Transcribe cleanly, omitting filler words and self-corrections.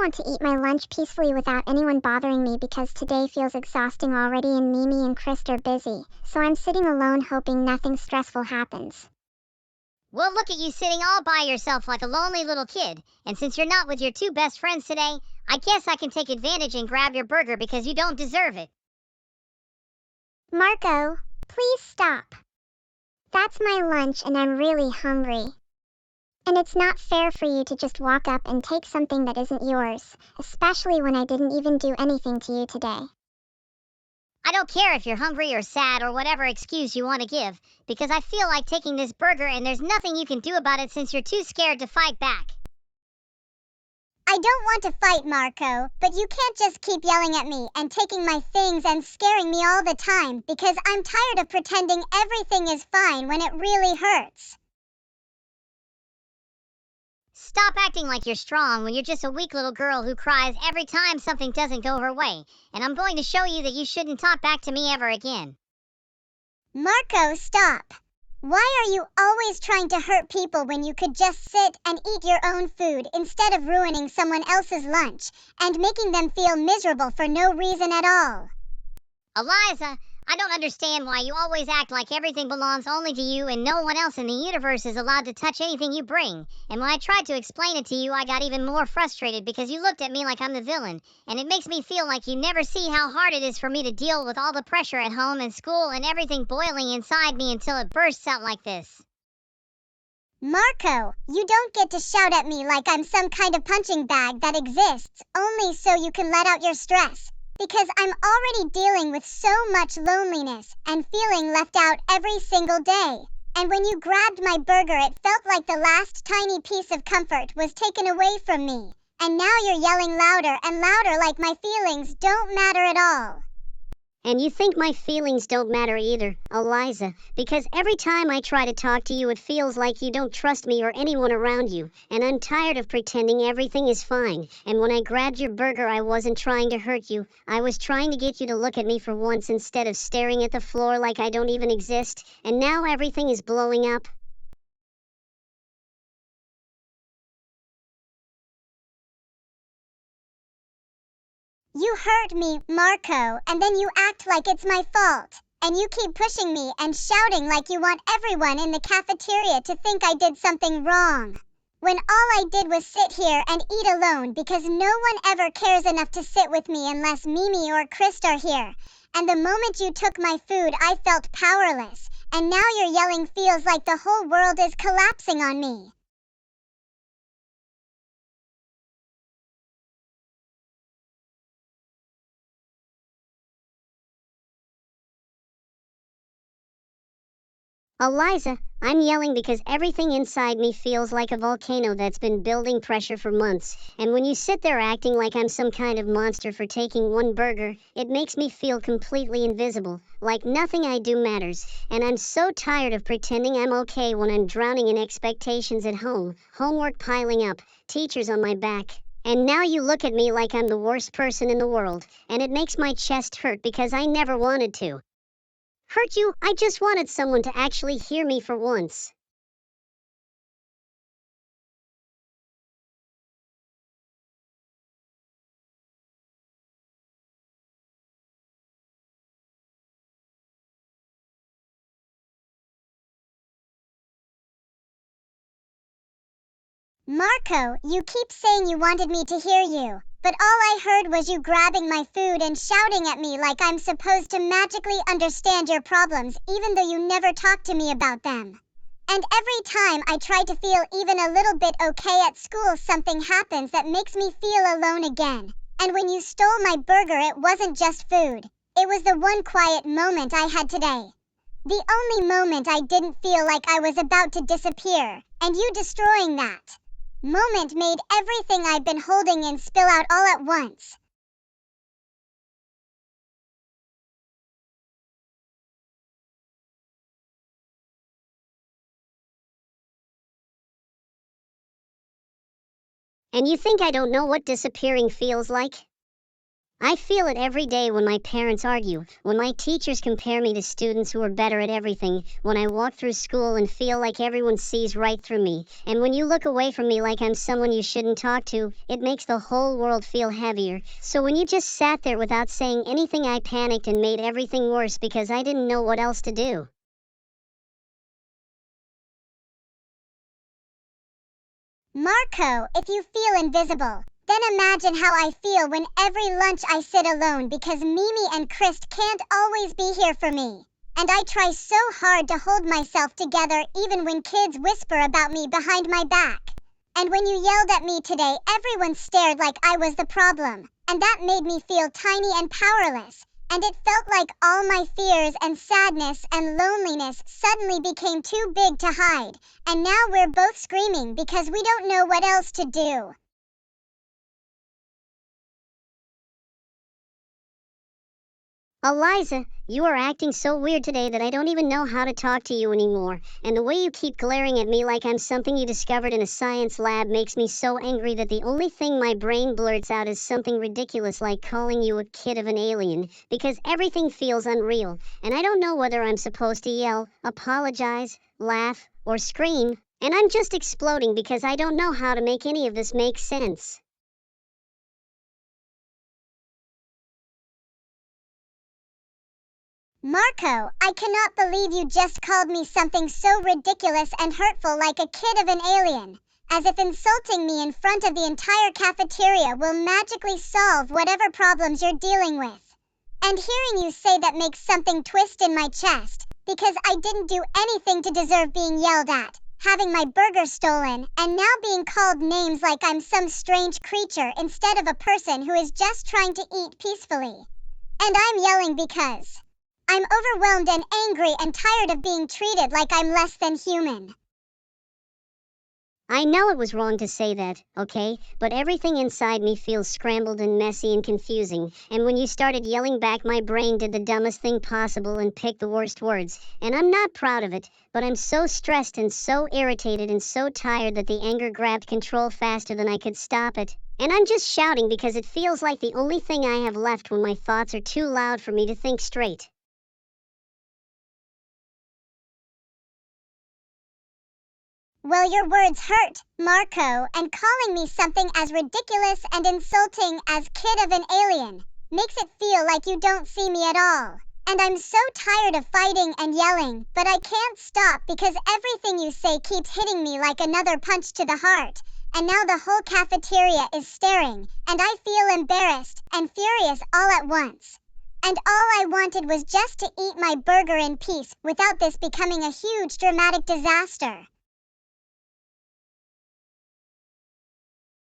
want to eat my lunch peacefully without anyone bothering me because today feels exhausting already and Mimi and Krist are busy, so I'm sitting alone hoping nothing stressful happens. Well, look at you sitting all by yourself like a lonely little kid, and since you're not with your two best friends today, I guess I can take advantage and grab your burger because you don't deserve it. Marco, please stop. That's my lunch and I'm really hungry. And it's not fair for you to just walk up and take something that isn't yours, especially when I didn't even do anything to you today. I don't care if you're hungry or sad or whatever excuse you want to give, because I feel like taking this burger and there's nothing you can do about it since you're too scared to fight back. I don't want to fight, Marco, but you can't just keep yelling at me and taking my things and scaring me all the time because I'm tired of pretending everything is fine when it really hurts. Stop acting like you're strong when you're just a weak little girl who cries every time something doesn't go her way, and I'm going to show you that you shouldn't talk back to me ever again. Marco, stop. Why are you always trying to hurt people when you could just sit and eat your own food instead of ruining someone else's lunch and making them feel miserable for no reason at all? Aliza, I don't understand why you always act like everything belongs only to you and no one else in the universe is allowed to touch anything you bring. And when I tried to explain it to you, I got even more frustrated because you looked at me like I'm the villain. And it makes me feel like you never see how hard it is for me to deal with all the pressure at home and school and everything boiling inside me until it bursts out like this. Marco, you don't get to shout at me like I'm some kind of punching bag that exists only so you can let out your stress. Because I'm already dealing with so much loneliness and feeling left out every single day. And when you grabbed my burger, it felt like the last tiny piece of comfort was taken away from me. And now you're yelling louder and louder like my feelings don't matter at all. And you think my feelings don't matter either, Aliza, because every time I try to talk to you it feels like you don't trust me or anyone around you, and I'm tired of pretending everything is fine. And when I grabbed your burger I wasn't trying to hurt you, I was trying to get you to look at me for once instead of staring at the floor like I don't even exist, and now everything is blowing up. You hurt me, Marco, and then you act like it's my fault. And you keep pushing me and shouting like you want everyone in the cafeteria to think I did something wrong. When all I did was sit here and eat alone because no one ever cares enough to sit with me unless Mimi or Krist are here. And the moment you took my food, I felt powerless. And now your yelling feels like the whole world is collapsing on me. Aliza, I'm yelling because everything inside me feels like a volcano that's been building pressure for months, and when you sit there acting like I'm some kind of monster for taking one burger, it makes me feel completely invisible, like nothing I do matters, and I'm so tired of pretending I'm okay when I'm drowning in expectations at home, homework piling up, teachers on my back. And now you look at me like I'm the worst person in the world, and it makes my chest hurt because I never wanted to hurt you. I just wanted someone to actually hear me for once. Marco, you keep saying you wanted me to hear you, but all I heard was you grabbing my food and shouting at me like I'm supposed to magically understand your problems even though you never talk to me about them. And every time I try to feel even a little bit okay at school, something happens that makes me feel alone again. And when you stole my burger, it wasn't just food. It was the one quiet moment I had today. The only moment I didn't feel like I was about to disappear, and you destroying that moment made everything I've been holding in spill out all at once. And you think I don't know what disappearing feels like? I feel it every day when my parents argue, when my teachers compare me to students who are better at everything, when I walk through school and feel like everyone sees right through me, and when you look away from me like I'm someone you shouldn't talk to, it makes the whole world feel heavier. So when you just sat there without saying anything, I panicked and made everything worse because I didn't know what else to do. Marco, if you feel invisible, then imagine how I feel when every lunch I sit alone because Mimi and Christ can't always be here for me. And I try so hard to hold myself together even when kids whisper about me behind my back. And when you yelled at me today, everyone stared like I was the problem. And that made me feel tiny and powerless. And it felt like all my fears and sadness and loneliness suddenly became too big to hide. And now we're both screaming because we don't know what else to do. Aliza, you are acting so weird today that I don't even know how to talk to you anymore, and the way you keep glaring at me like I'm something you discovered in a science lab makes me so angry that the only thing my brain blurts out is something ridiculous like calling you a kid of an alien, because everything feels unreal, and I don't know whether I'm supposed to yell, apologize, laugh, or scream, and I'm just exploding because I don't know how to make any of this make sense. Marco, I cannot believe you just called me something so ridiculous and hurtful like a kid of an alien, as if insulting me in front of the entire cafeteria will magically solve whatever problems you're dealing with. And hearing you say that makes something twist in my chest, because I didn't do anything to deserve being yelled at, having my burger stolen, and now being called names like I'm some strange creature instead of a person who is just trying to eat peacefully. And I'm yelling because I'm overwhelmed and angry and tired of being treated like I'm less than human. I know it was wrong to say that, okay? But everything inside me feels scrambled and messy and confusing, and when you started yelling back, my brain did the dumbest thing possible and picked the worst words. And I'm not proud of it, but I'm so stressed and so irritated and so tired that the anger grabbed control faster than I could stop it. And I'm just shouting because it feels like the only thing I have left when my thoughts are too loud for me to think straight. Well, your words hurt, Marco, and calling me something as ridiculous and insulting as kid of an alien makes it feel like you don't see me at all. And I'm so tired of fighting and yelling, but I can't stop because everything you say keeps hitting me like another punch to the heart. And now the whole cafeteria is staring, and I feel embarrassed and furious all at once. And all I wanted was just to eat my burger in peace without this becoming a huge dramatic disaster.